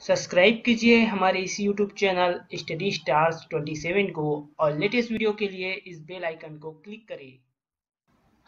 Subscribe कीजिए हमारे इस YouTube चैनल स्टडी स्टार्स 27 को और लेटेस्ट वीडियो के लिए इस बेल आइकन को क्लिक करें।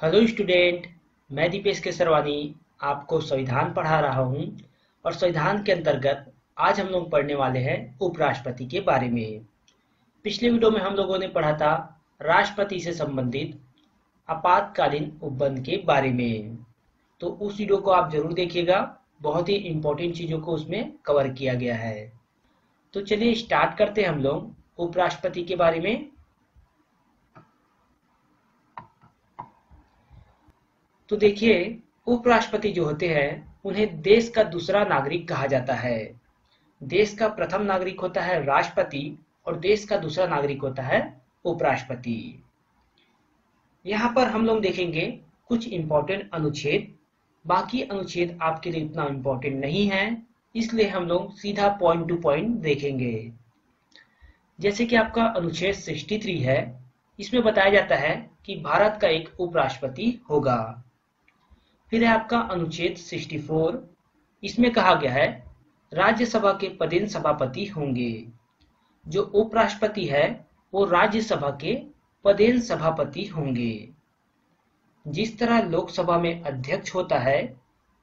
हेलो स्टूडेंट, मैं दीपेश केसरवानी आपको संविधान पढ़ा रहा हूं और संविधान के अंतर्गत आज हम लोग पढ़ने वाले हैं उपराष्ट्रपति के बारे में। पिछले वीडियो में हम लोगों ने पढ़ा था राष्ट्रपति से संबंधित आपातकालीन उपबंध के बारे में, तो उस वीडियो को आप जरूर देखिएगा। बहुत ही इंपॉर्टेंट चीजों को उसमें कवर किया गया है। तो चलिए स्टार्ट करते हैं हम लोग उपराष्ट्रपति के बारे में। तो देखिए, उपराष्ट्रपति जो होते हैं उन्हें देश का दूसरा नागरिक कहा जाता है। देश का प्रथम नागरिक होता है राष्ट्रपति और देश का दूसरा नागरिक होता है उपराष्ट्रपति। यहाँ पर हम लोग देखेंगे कुछ इंपॉर्टेंट अनुच्छेद। बाकी अनुच्छेद आपके लिए इतना इंपॉर्टेंट नहीं है, इसलिए हम लोग सीधा पॉइंट टू पॉइंट देखेंगे। जैसे कि आपका अनुच्छेद 63 है, इसमें बताया जाता है कि भारत का एक उपराष्ट्रपति होगा। फिर है आपका अनुच्छेद 64, इसमें कहा गया है राज्यसभा के पदेन सभापति होंगे। जो उपराष्ट्रपति है वो राज्यसभा के पदेन सभापति होंगे। जिस तरह लोकसभा में अध्यक्ष होता है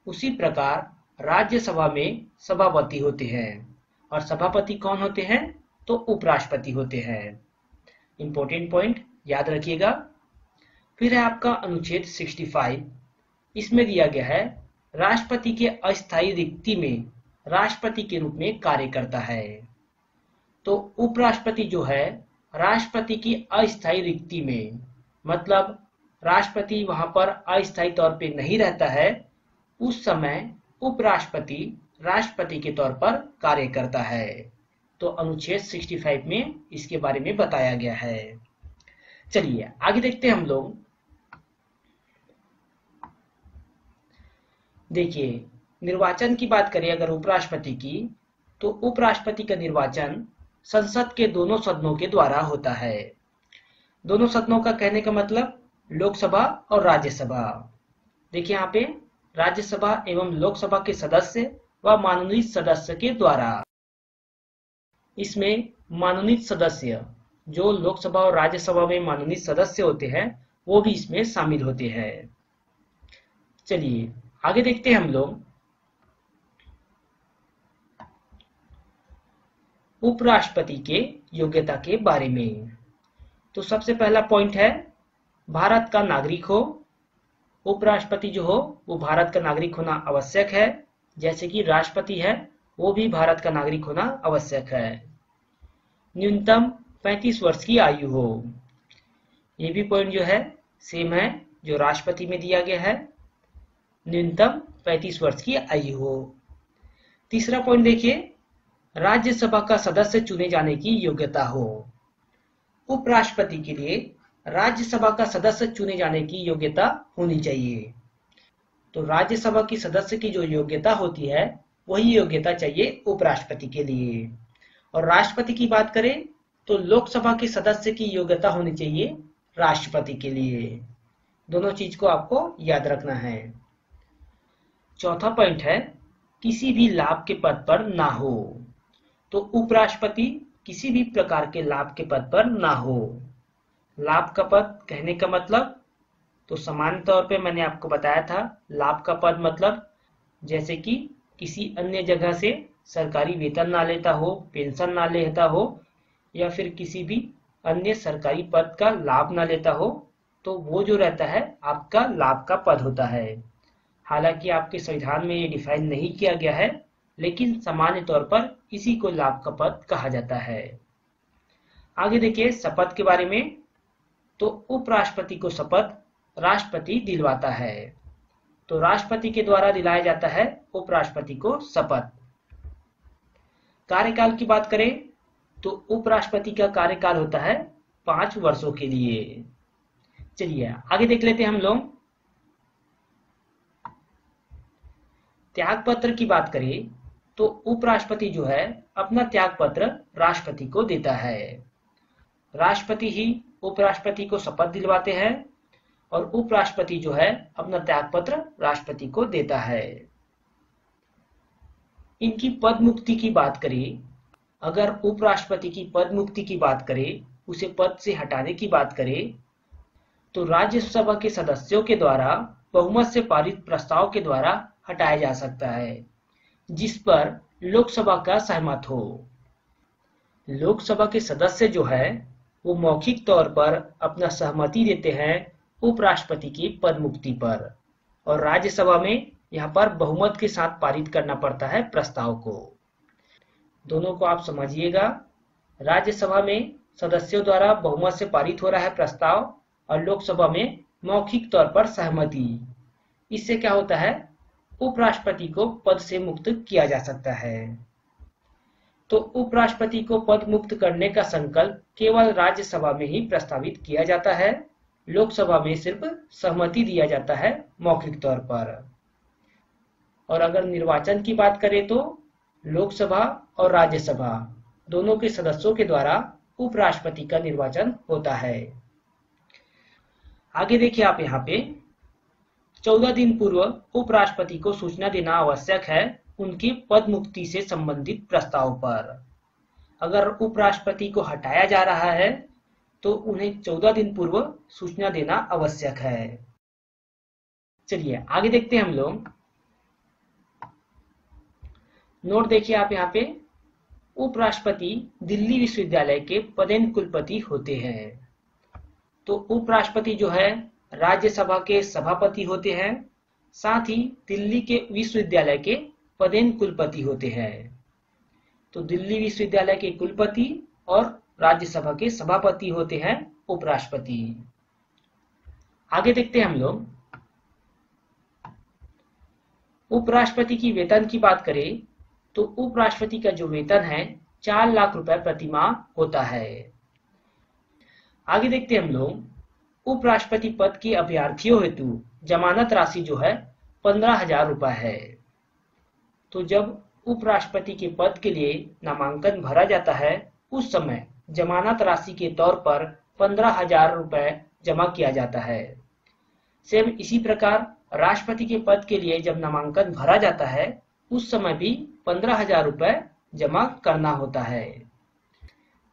उसी प्रकार राज्यसभा में सभापति होते हैं, और सभापति कौन होते हैं? तो उपराष्ट्रपति होते हैं। इंपॉर्टेंट पॉइंट याद रखिएगा। फिर है आपका अनुच्छेद 65, इसमें दिया गया है राष्ट्रपति के अस्थायी रिक्ति में राष्ट्रपति के रूप में कार्य करता है। तो उपराष्ट्रपति जो है राष्ट्रपति की अस्थायी रिक्ति में, मतलब राष्ट्रपति वहां पर अस्थायी तौर पे नहीं रहता है, उस समय उपराष्ट्रपति राष्ट्रपति के तौर पर कार्य करता है। तो अनुच्छेद 65 में इसके बारे में बताया गया है। चलिए आगे देखते हैं हम लोग। देखिए, निर्वाचन की बात करें अगर उपराष्ट्रपति की, तो उपराष्ट्रपति का निर्वाचन संसद के दोनों सदनों के द्वारा होता है। दोनों सदनों का कहने का मतलब लोकसभा और राज्यसभा। देखिए यहाँ पे राज्यसभा एवं लोकसभा के सदस्य व मनोनीत सदस्य के द्वारा। इसमें मनोनीत सदस्य जो लोकसभा और राज्यसभा में मनोनीत सदस्य होते हैं वो भी इसमें शामिल होते हैं। चलिए आगे देखते हैं हम लोग उपराष्ट्रपति के योग्यता के बारे में। तो सबसे पहला पॉइंट है भारत का नागरिक हो। उपराष्ट्रपति जो हो वो भारत का नागरिक होना आवश्यक है, जैसे कि राष्ट्रपति है वो भी भारत का नागरिक होना आवश्यक है। न्यूनतम 35 वर्ष की आयु हो। ये भी पॉइंट जो है सेम है जो राष्ट्रपति में दिया गया है, न्यूनतम 35 वर्ष की आयु हो। तीसरा पॉइंट देखिए, राज्यसभा का सदस्य चुने जाने की योग्यता हो। उपराष्ट्रपति के लिए राज्यसभा का सदस्य चुने जाने की योग्यता होनी चाहिए। तो राज्यसभा की सदस्य की जो योग्यता होती है वही योग्यता चाहिए उपराष्ट्रपति के लिए। और राष्ट्रपति की बात करें तो लोकसभा के सदस्य की योग्यता होनी चाहिए राष्ट्रपति के लिए। दोनों चीज को आपको याद रखना है। चौथा पॉइंट है किसी भी लाभ के पद पर ना हो। तो उपराष्ट्रपति किसी भी प्रकार के लाभ के पद पर ना हो। लाभ का पद कहने का मतलब, तो सामान्य तौर पे मैंने आपको बताया था लाभ का पद मतलब जैसे कि किसी अन्य जगह से सरकारी वेतन ना लेता हो, पेंशन ना लेता हो, या फिर किसी भी अन्य सरकारी पद का लाभ ना लेता हो, तो वो जो रहता है आपका लाभ का पद होता है। हालांकि आपके संविधान में ये डिफाइन नहीं किया गया है, लेकिन सामान्य तौर पर इसी को लाभ का पद कहा जाता है। आगे देखिए शपथ के बारे में। तो उपराष्ट्रपति को शपथ राष्ट्रपति दिलवाता है। तो राष्ट्रपति के द्वारा दिलाया जाता है उपराष्ट्रपति को शपथ। कार्यकाल की बात करें तो उपराष्ट्रपति का कार्यकाल होता है 5 वर्षों के लिए। चलिए आगे देख लेते हैं हम लोग। त्यागपत्र की बात करें तो उपराष्ट्रपति जो है अपना त्यागपत्र राष्ट्रपति को देता है। राष्ट्रपति ही उपराष्ट्रपति को शपथ दिलवाते हैं और उपराष्ट्रपति जो है अपना त्यागपत्र राष्ट्रपति को देता है। इनकी पद मुक्ति की बात करें, अगर उपराष्ट्रपति की पद मुक्ति की बात करें, उसे पद से हटाने की बात करें, तो राज्यसभा के सदस्यों के द्वारा बहुमत से पारित प्रस्ताव के द्वारा हटाया जा सकता है, जिस पर लोकसभा का सहमत हो। लोकसभा के सदस्य जो है वो मौखिक तौर पर अपना सहमति देते हैं उपराष्ट्रपति की पद मुक्ति पर, और राज्यसभा में यहाँ पर बहुमत के साथ पारित करना पड़ता है प्रस्ताव को। दोनों को आप समझिएगा, राज्यसभा में सदस्यों द्वारा बहुमत से पारित हो रहा है प्रस्ताव और लोकसभा में मौखिक तौर पर सहमति। इससे क्या होता है, उपराष्ट्रपति को पद से मुक्त किया जा सकता है। तो उपराष्ट्रपति को पद मुक्त करने का संकल्प केवल राज्यसभा में ही प्रस्तावित किया जाता है, लोकसभा में सिर्फ सहमति दिया जाता है मौखिक तौर पर। और अगर निर्वाचन की बात करें तो लोकसभा और राज्यसभा दोनों के सदस्यों के द्वारा उपराष्ट्रपति का निर्वाचन होता है। आगे देखिए आप यहाँ पे 14 दिन पूर्व उपराष्ट्रपति को सूचना देना आवश्यक है उनकी पद मुक्ति से संबंधित प्रस्ताव पर। अगर उपराष्ट्रपति को हटाया जा रहा है तो उन्हें 14 दिन पूर्व सूचना देना आवश्यक है। चलिए आगे देखते हैं हम लोग। नोट देखिए आप यहाँ पे, उपराष्ट्रपति दिल्ली विश्वविद्यालय के पदेन कुलपति होते हैं। तो उपराष्ट्रपति जो है राज्यसभा के सभापति होते हैं, साथ ही दिल्ली के विश्वविद्यालय के पदेन कुलपति होते हैं। तो दिल्ली विश्वविद्यालय के कुलपति और राज्यसभा के सभापति होते हैं उपराष्ट्रपति। आगे देखते हैं हम लोग। उपराष्ट्रपति की वेतन की बात करें तो उपराष्ट्रपति का जो वेतन है 4 लाख रुपए प्रति माह होता है। आगे देखते हैं हम लोग। उपराष्ट्रपति पद के अभ्यर्थियों हेतु जमानत राशि जो है 15,000 रुपए है। तो जब उपराष्ट्रपति के पद के लिए नामांकन भरा जाता है उस समय जमानत राशि के तौर पर 15,000 रुपए जमा किया जाता है। सेम इसी प्रकार राष्ट्रपति के पद के लिए जब नामांकन भरा जाता है उस समय भी 15,000 रुपए जमा करना होता है।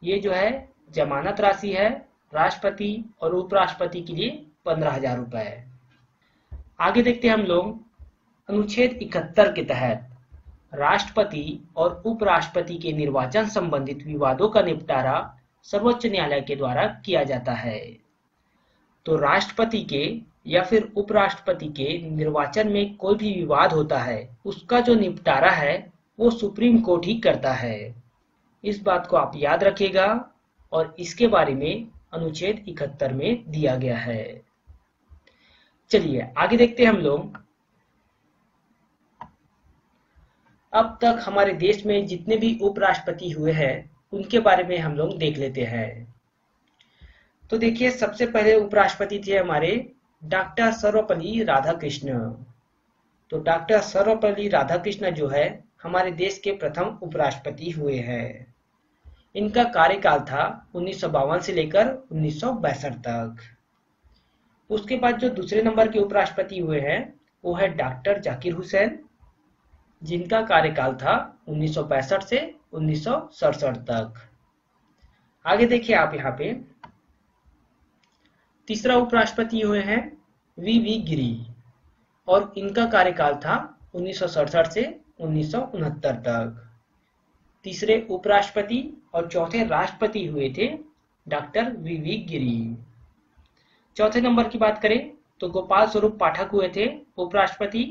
ये जो है जमानत राशि है राष्ट्रपति और उपराष्ट्रपति के लिए 15,000 रुपए। आगे देखते हैं हम लोग। अनुच्छेद 71 के तहत राष्ट्रपति और उपराष्ट्रपति के निर्वाचन संबंधित विवादों का निपटारा सर्वोच्च न्यायालय के द्वारा किया जाता है। तो राष्ट्रपति के या फिर उपराष्ट्रपति के निर्वाचन में कोई भी विवाद होता है उसका जो निपटारा है वो सुप्रीम कोर्ट ही करता है। इस बात को आप याद रखिएगा और इसके बारे में अनुच्छेद 71 में दिया गया है। चलिए आगे देखते हैं हम लोग। अब तक हमारे देश में जितने भी उपराष्ट्रपति हुए हैं उनके बारे में हम लोग देख लेते हैं। तो देखिए सबसे पहले उपराष्ट्रपति थे हमारे डॉक्टर सर्वपल्ली राधाकृष्ण। तो डॉक्टर सर्वपल्ली राधाकृष्ण जो है हमारे देश के प्रथम उपराष्ट्रपति हुए हैं। इनका कार्यकाल था 1952 से लेकर 1962 तक। उसके बाद जो दूसरे नंबर के उपराष्ट्रपति हुए हैं वो है डॉक्टर जाकिर हुसैन, जिनका कार्यकाल था 1965 से 1967 तक। आगे देखिए आप यहाँ पे तीसरा उपराष्ट्रपति हुए हैं वी गिरी और इनका कार्यकाल था 1967 से 1969 तक। तीसरे उपराष्ट्रपति और चौथे राष्ट्रपति हुए थे डॉक्टर वी गिरी। चौथे नंबर की बात करें तो गोपाल स्वरूप पाठक हुए थे उपराष्ट्रपति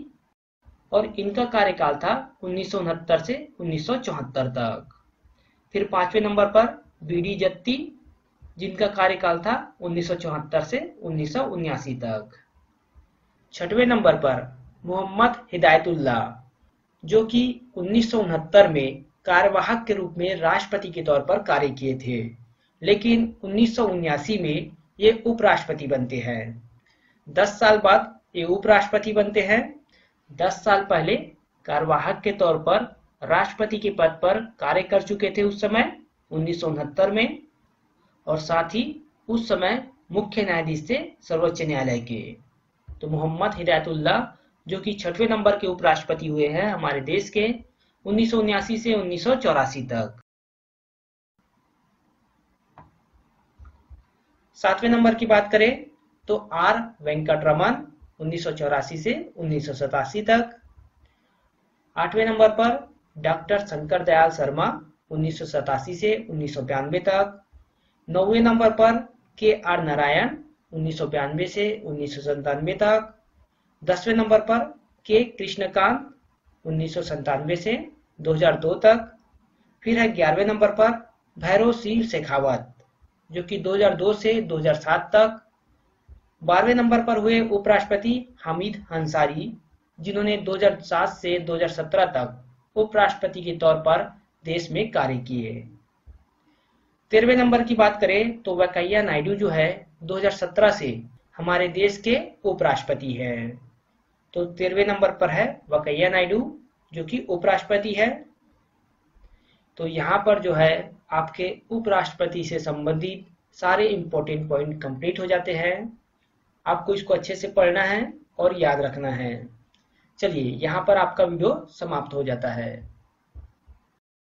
और इनका कार्यकाल था 1969 से 1974 तक। फिर पांचवें नंबर पर बीडी जत्ती, जिनका कार्यकाल था 1974 से 1979 तक। छठवें नंबर पर मोहम्मद हिदायतुल्ला, जो कि 1969 में कार्यवाहक के रूप में राष्ट्रपति के तौर पर कार्य किए थे, लेकिन 1979 में ये उपराष्ट्रपति बनते हैं। 10 साल बाद ये उपराष्ट्रपति बनते हैं। 10 साल पहले कार्यवाहक के तौर पर राष्ट्रपति के पद पर कार्य कर चुके थे उस समय 1969 में, और साथ ही उस समय मुख्य न्यायाधीश थे सर्वोच्च न्यायालय के। तो मोहम्मद हिदायतुल्ला जो कि 6वें नंबर के उपराष्ट्रपति हुए हैं हमारे देश के, 1979 से 1984 तक। 7वें नंबर की बात करें तो आर वेंकटरमन 1984 से 1987 तक। 8वें नंबर पर डॉक्टर शंकर दयाल शर्मा 1987 से 1992 तक। 9वें नंबर पर के आर नारायण 1992 से 1997 तक। 10वें नंबर पर के कृष्णकांत 1997 से 2002 तक। फिर है 11वें नंबर पर भैरव सिंह शेखावत जो कि 2002 से 2007 तक। 12वें नंबर पर हुए उपराष्ट्रपति हामिद अंसारी जिन्होंने 2007 से 2017 तक उपराष्ट्रपति के तौर पर देश में कार्य किए। 13वें नंबर की बात करें तो वेंकैया नायडू जो है 2017 से हमारे देश के उपराष्ट्रपति हैं। तो 13वें नंबर पर है वेंकैया नायडू जो कि उपराष्ट्रपति है। तो यहाँ पर जो है आपके उपराष्ट्रपति से संबंधित सारे इंपॉर्टेंट पॉइंट कंप्लीट हो जाते हैं। आपको इसको अच्छे से पढ़ना है और याद रखना है। चलिए यहाँ पर आपका वीडियो समाप्त हो जाता है।